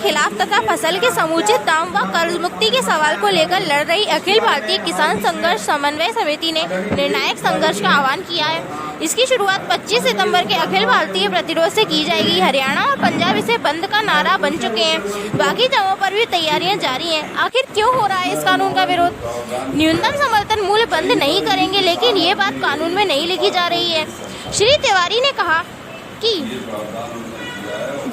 खिलाफ तथा फसल के समुचित दाम व कर्ज मुक्ति के सवाल को लेकर लड़ रही अखिल भारतीय किसान संघर्ष समन्वय समिति ने निर्णायक संघर्ष का आह्वान किया है। इसकी शुरुआत 25 सितंबर के अखिल भारतीय प्रतिरोध से की जाएगी। हरियाणा और पंजाब इसे बंद का नारा बन चुके हैं। बाकी जगहों पर भी तैयारियां जारी हैं। आखिर क्यों हो रहा है इस कानून का विरोध? न्यूनतम समर्थन मूल्य बंद नहीं करेंगे, लेकिन ये बात कानून में नहीं लिखी जा रही है। श्री तिवारी ने कहा कि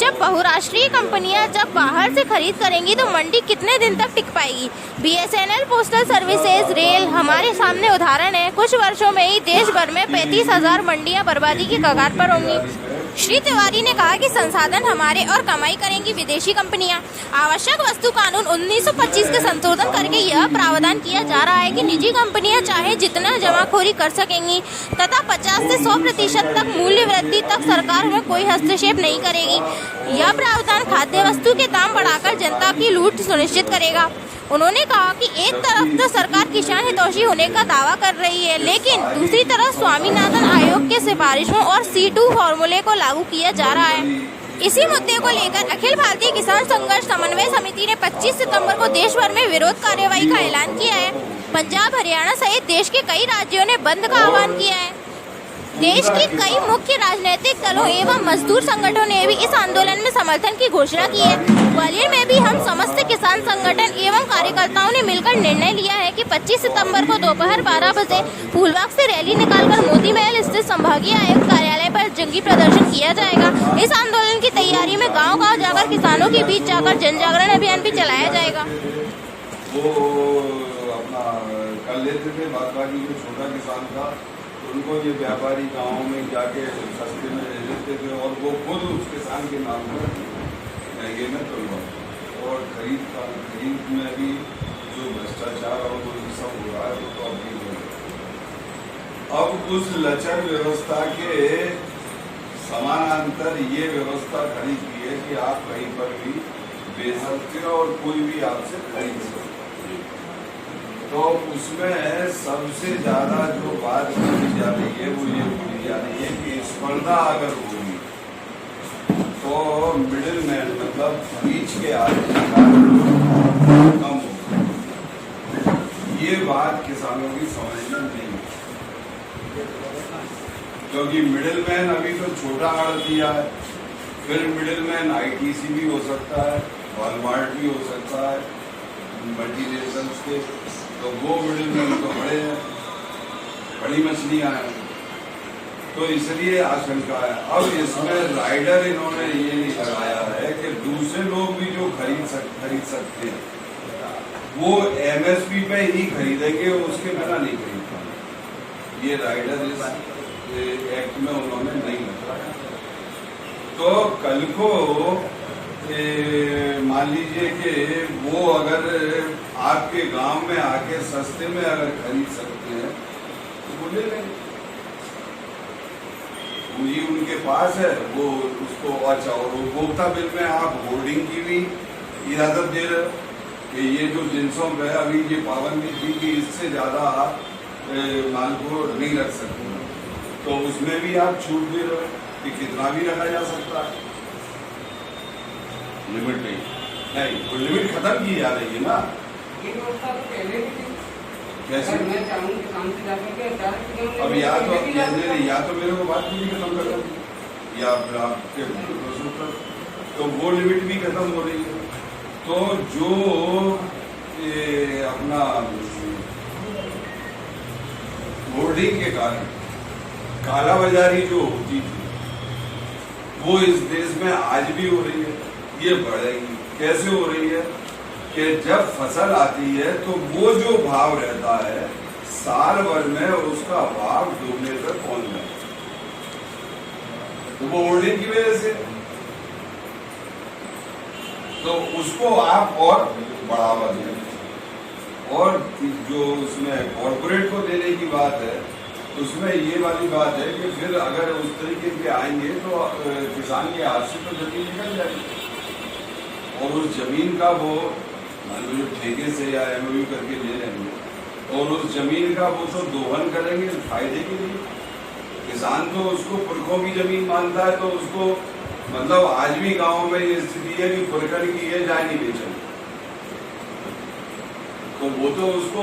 जब बहुराष्ट्रीय कंपनियां जब बाहर से खरीद करेंगी तो मंडी कितने दिन तक टिक पाएगी? BSNL, पोस्टल सर्विसेज, रेल हमारे सामने उदाहरण है। कुछ वर्षों में ही देश भर में 35,000 मंडियां बर्बादी की कगार पर होंगी। श्री तिवारी ने कहा कि संसाधन हमारे और कमाई करेंगी विदेशी कंपनियां। आवश्यक वस्तु कानून 1925 के संशोधन करके यह प्रावधान किया जा रहा है कि निजी कंपनियां चाहे जितना जमाखोरी कर सकेंगी तथा 50 से 100% तक मूल्य वृद्धि तक सरकार में कोई हस्तक्षेप नहीं करेगी। यह प्रावधान खाद्य वस्तु के दाम बढ़ाकर जनता की लूट सुनिश्चित करेगा। उन्होंने कहा कि एक तरफ तो सरकार किसान हितैषी होने का दावा कर रही है, लेकिन दूसरी तरफ स्वामीनाथन आयोग के सिफारिशों और C2 फॉर्मूले को लागू किया जा रहा है। इसी मुद्दे को लेकर अखिल भारतीय किसान संघर्ष समन्वय समिति ने 25 सितंबर को देश भर में विरोध कार्यवाही का ऐलान किया है। पंजाब, हरियाणा सहित देश के कई राज्यों ने बंद का आह्वान किया है। देश के कई मुख्य राजनीतिक दलों एवं मजदूर संगठनों ने भी इस आंदोलन में समर्थन की घोषणा की है। ग्वालियर में भी हम समस्त किसान संगठन एवं कार्यकर्ताओं ने मिलकर निर्णय लिया है कि 25 सितंबर को दोपहर 12 बजे फूलबाग से रैली निकालकर मोती महल स्थित संभागीय आयुक्त कार्यालय पर जंगी प्रदर्शन किया जाएगा। इस आंदोलन की तैयारी में गाँव-गाँव जाकर किसानों के बीच जाकर जन जागरण अभियान भी चलाया जाएगा। उनको ये व्यापारी गाँव में जाके सस्ते में ले लेते थे और वो खुद उस किसान के नाम पर महंगे में तुलवाते और खरीद में भी जो भ्रष्टाचार और वो सब हो रहा है वो तो अभी हो। अब उस लचर व्यवस्था के समानांतर ये व्यवस्था खड़ी की है कि आप कहीं पर भी बेच सकते हो और कोई भी आपसे खरीद सकते। तो उसमें सबसे ज्यादा जो बात की जा रही है वो ये बोली जा रही है कि स्पर्धा अगर होगी तो मिडिल मैन मतलब बीच के आदमी का कम होगा। ये बात किसानों की समझ में नहीं है, क्योंकि मिडिल मैन अभी तो छोटा आड़तिया है, फिर मिडिल मैन ITC भी हो सकता है, वॉलमार्ट भी हो सकता है, मल्टीनेशनल्स के, तो वो मिडिल मैन तो बड़े हैं, बड़ी मछलियां हैं, तो इसलिए आशंका है। अब इसमें राइडर इन्होंने ये नहीं लगाया है कि दूसरे लोग भी जो खरीद सकते हैं वो MSP पे ही खरीदेंगे, उसके बिना नहीं खरीद पाएंगे। ये राइडर इस एक्ट में उन्होंने नहीं लगाया। तो कल को मान लीजिए कि वो अगर आपके गांव में आके सस्ते में अगर खरीद सकते हैं तो वो ले लेंगे, पूंजी उनके पास है, वो उसको। अच्छा, और उपभोक्ता बिल में आप होर्डिंग की भी इजाजत दे रहे हो कि ये जो जिन्सों पे अभी ये पाबंदी थी कि इससे ज्यादा आप माल को नहीं रख सकते, तो उसमें भी आप छूट दे रहे हो कि कितना भी रखा जा सकता है, लिमिट नहीं, वो लिमिट खत्म की जा रही है ना। ये व्यवस्था तो पहले भी थी। कैसे? मैं चाहूँ किसान से जाकर के अब या तो मेरे को बात भी खत्म कर दो या फिर आपके तो वो लिमिट भी खत्म हो रही है। तो जो अपना होर्डिंग के कारण कालाबाजारी जो होती थी वो इस देश में आज भी हो रही है, ये बढ़ेगी। कैसे हो रही है कि जब फसल आती है तो वो जो भाव रहता है साल भर में उसका भाव डूबने तक पहुंच जाता है, तो वो होर्डिंग की वजह से, तो उसको आप और बढ़ावा दें। और जो उसमें कॉर्पोरेट को देने की बात है उसमें ये वाली बात है कि फिर अगर उस तरीके के आएंगे तो किसान के हाथ से तो जमीन निकल जाएगी और उस जमीन का वो मान लो ठेके से या MOU करके ले लेंगे और उस जमीन का वो तो दोहन करेंगे फायदे के लिए। किसान तो उसको पुरखों की जमीन मानता है तो उसको मतलब आज भी गांव में ये स्थिति है कि खुरकन की है जाए नहीं बेचन, तो वो तो उसको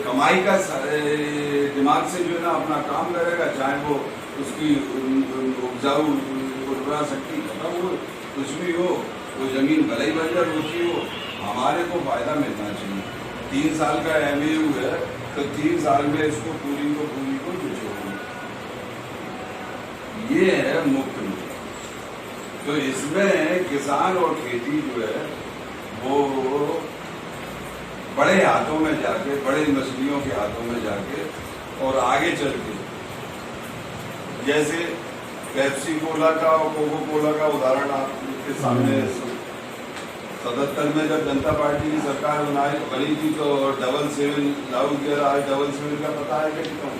कमाई का दिमाग से जो है ना अपना काम करेगा, चाहे वो उसकी उपजाऊ उर्वरा शक्ति खत्म हो, कुछ भी हो, वो जमीन भले ही बंजर होती हो, हमारे को फायदा मिलना चाहिए। 3 साल का MAU है तो 3 साल में इसको पूरी को निचोड़ना, ये है मुख्य मुद्दा। तो इसमें किसान और खेती जो है वो बड़े हाथों में जाके, बड़े मछलियों के हाथों में जाके और आगे चल के, जैसे पेप्सी कोला का और कोको कोला का उदाहरण आपके सामने 77 में जब जनता पार्टी की सरकार बनी थी तो 777 लागू किया था। आज 777 का पता है कि कितना?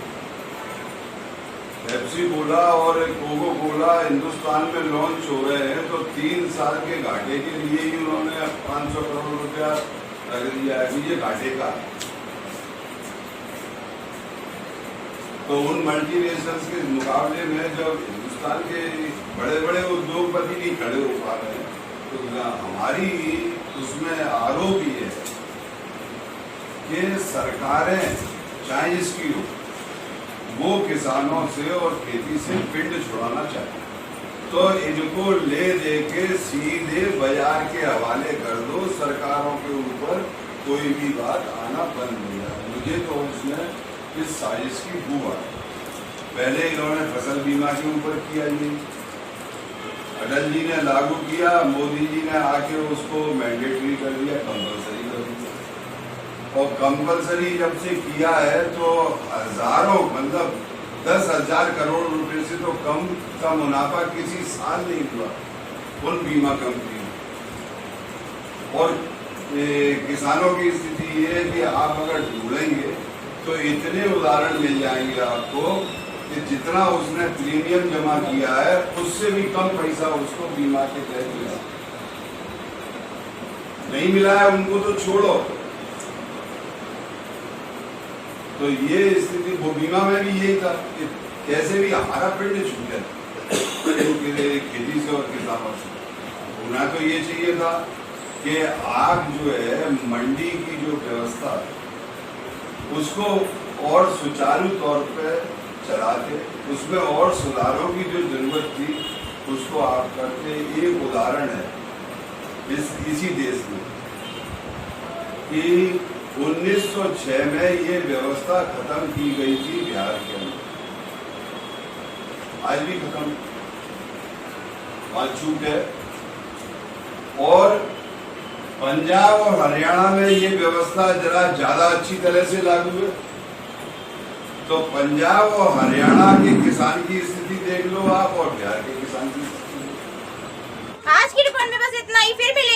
पेप्सी कोला और कोको कोला हिंदुस्तान में लॉन्च हो रहे हैं तो 3 साल के घाटे के लिए ही उन्होंने 500 करोड़ रुपया रख दिया है। ये घाटे का, तो उन मल्टीनेशनल्स के मुकाबले में जब हिंदुस्तान के बड़े बड़े उद्योगपति नहीं खड़े हो पा रहे हैं तो हमारी उसमें आरोप ये है कि सरकारें चाहे जिसकी हो वो किसानों से और खेती से पिंड छुड़ाना चाहते हैं, तो इनको ले दे के सीधे बाजार के हवाले कर दो, सरकारों के ऊपर कोई भी बात आना बंद हो जाए। मुझे तो उसमें इस साजिश की बू आ, पहले इन्होंने फसल बीमा के ऊपर किया, ये अटल जी ने लागू किया, मोदी जी ने आके उसको मैंडेटरी कर दिया, कंपलसरी कर दिया, और कंपलसरी जब से किया है तो हजारों मतलब 10,000 करोड़ रुपए से तो कम का मुनाफा किसी साल नहीं हुआ उन बीमा कंपनियों। और किसानों की स्थिति ये है कि आप अगर ढूंढेंगे तो इतने उदाहरण मिल जाएंगे आपको कि जितना उसने प्रीमियम जमा किया है उससे भी कम पैसा उसको बीमा के तहत मिला। नहीं मिला है उनको तो छोड़ो, तो ये स्थिति वो बीमा में भी यही था कि कैसे भी हमारा पिंड छूट जाए खेती से और किसानों से। होना तो ये चाहिए था कि आप जो है मंडी की जो व्यवस्था उसको और सुचारू तौर पे चलाते, उसमें और सुधारों की जो जरूरत थी उसको आप करते। एक उदाहरण है इसी देश में कि 1906 में ये व्यवस्था खत्म की गई थी बिहार के अंदर, आज भी खत्म चूक है। और पंजाब और हरियाणा में ये व्यवस्था जरा ज्यादा अच्छी तरह से लागू है, तो पंजाब और हरियाणा के किसान की स्थिति देख लो आप और बिहार के किसान की स्थिति। आज की रिपोर्ट में बस इतना ही, फिर मिलेंगे।